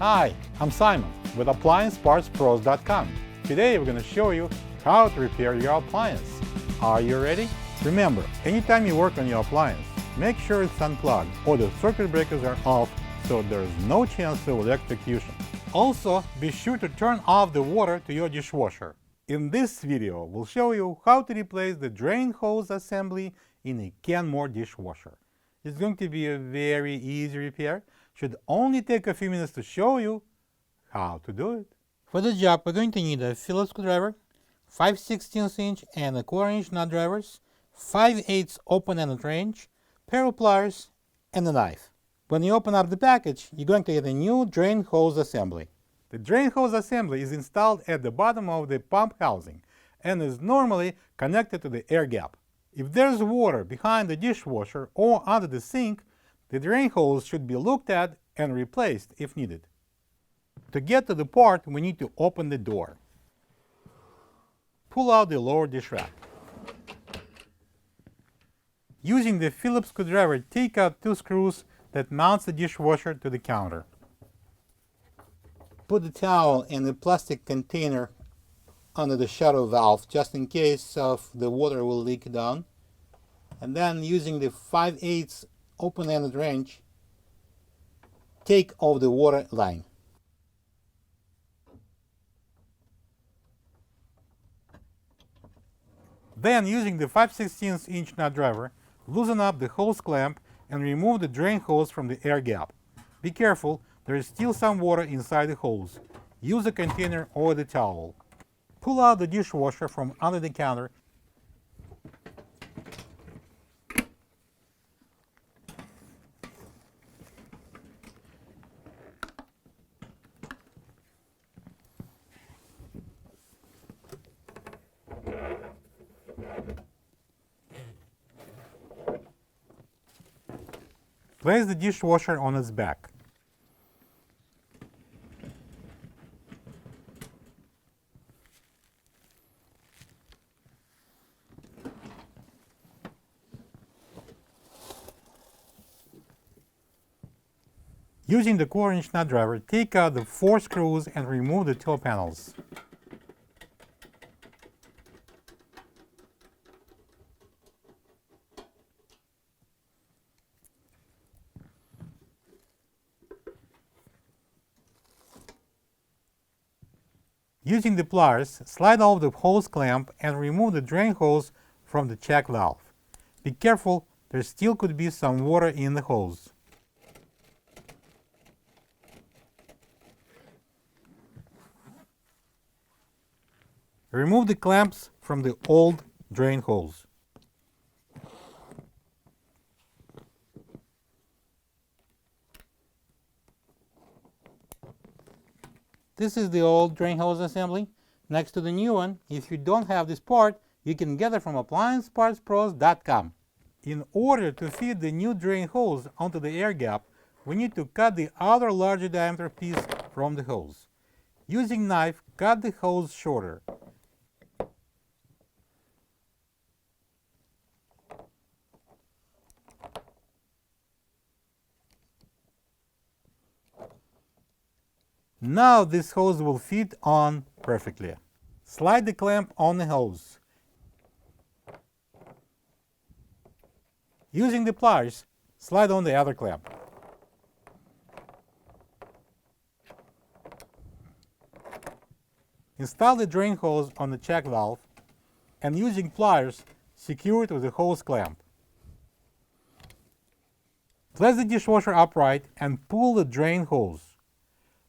Hi, I'm Simon with AppliancePartsPros.com. Today we're going to show you how to repair your appliance. Are you ready? Remember, anytime you work on your appliance, make sure it's unplugged or the circuit breakers are off so there is no chance of electrocution. Also, be sure to turn off the water to your dishwasher. In this video, we'll show you how to replace the drain hose assembly in a Kenmore dishwasher. It's going to be a very easy repair. Should only take a few minutes to show you how to do it. For the job, we're going to need a Phillips screwdriver, 5/16 inch and a 1/4 inch nut drivers, 5/8 open-ended wrench, pair of pliers, and a knife. When you open up the package, you're going to get a new drain hose assembly. The drain hose assembly is installed at the bottom of the pump housing and is normally connected to the air gap. If there's water behind the dishwasher or under the sink, the drain hose should be looked at and replaced if needed. To get to the part, we need to open the door. Pull out the lower dish rack. Using the Phillips screwdriver, take out 2 screws that mounts the dishwasher to the counter. Put the towel in the plastic container under the shutter valve just in case of the water will leak down. And then using the 5/8 open-ended wrench, take off the water line. Then, using the 5/16 inch nut driver, loosen up the hose clamp and remove the drain hose from the air gap. Be careful, there is still some water inside the hose. Use a container or the towel. Pull out the dishwasher from under the counter. Place the dishwasher on its back. Using the 1/4 inch nut driver, take out the 4 screws and remove the toe panels. Using the pliers, slide off the hose clamp and remove the drain hose from the check valve. Be careful, there still could be some water in the hose. Remove the clamps from the old drain hose. This is the old drain hose assembly next to the new one. If you don't have this part, you can get it from AppliancePartsPros.com. In order to fit the new drain hose onto the air gap, we need to cut the other larger diameter piece from the hose. Using knife, cut the hose shorter. Now this hose will fit on perfectly. Slide the clamp on the hose. Using the pliers, slide on the other clamp. Install the drain hose on the check valve and using pliers, secure it with the hose clamp. Place the dishwasher upright and pull the drain hose,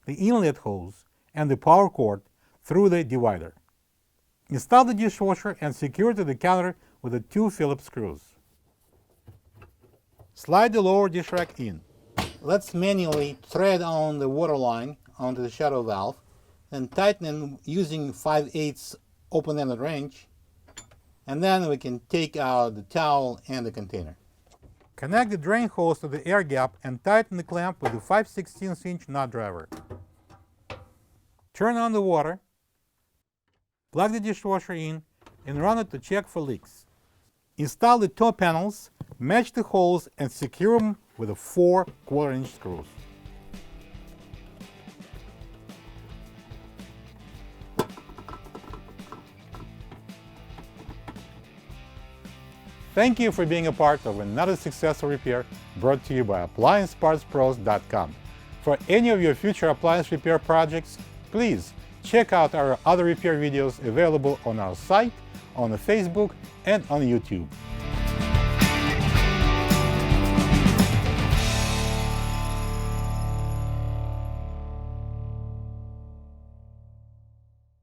the inlet hose, and the power cord through the divider. Install the dishwasher and secure it to the counter with the 2 Phillips screws. Slide the lower dish rack in. Let's manually thread on the water line onto the shutter valve, then tighten it using 5/8 open-ended wrench, and then we can take out the towel and the container. Connect the drain hose to the air gap and tighten the clamp with the 5/16 inch nut driver. Turn on the water, plug the dishwasher in, and run it to check for leaks. Install the toe panels, match the holes, and secure them with the 4 1/4 inch screws. Thank you for being a part of another successful repair brought to you by AppliancePartsPros.com. For any of your future appliance repair projects, please check out our other repair videos available on our site, on Facebook, and on YouTube.